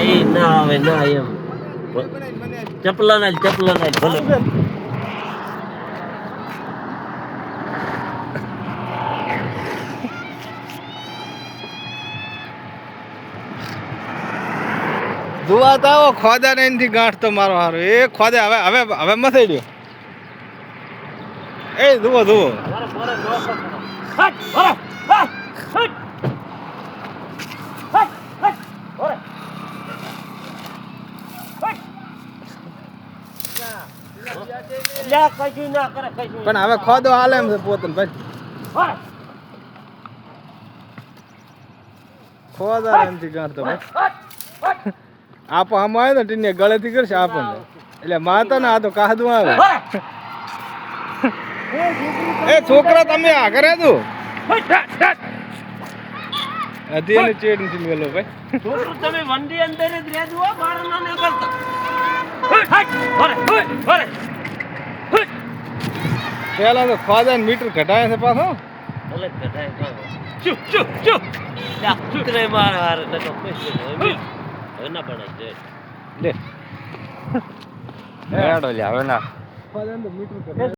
એ ના આવે ના એમ ચપલા ના ભલે દુઆ તો આવો ખોદા ને એનથી ગાંઠ તો મારો હારો એ ખોદે હવે હવે હવે મથાઈ દો એ દુવો દુવો પણ હવે ખોદો હાલે એમ છે પોતાને ભાઈ ખોદા એનથી ગાંઠ તો ભાઈ આપો આમ આવે ને ટીને ગળેથી કરશે આપણને એટલે માતા ને આ તો કાદું આવે એ છોકરા તમે આ કરે તું હતી એને ચેડ નથી મેલો ભાઈ છોકરો તમે વંડી અંદર જ રહેજો બહાર ના નીકળતા પેલા તો ખોદા ને મીટર ઘટાય છે પાછો ભલે ઘટાય ચુપ ચુપ ચુપ ચુતરે માર હાર ન તો હવે ના પડાય છે લે હેડો લે હવે ના ખોદા ને મીટર ઘટાય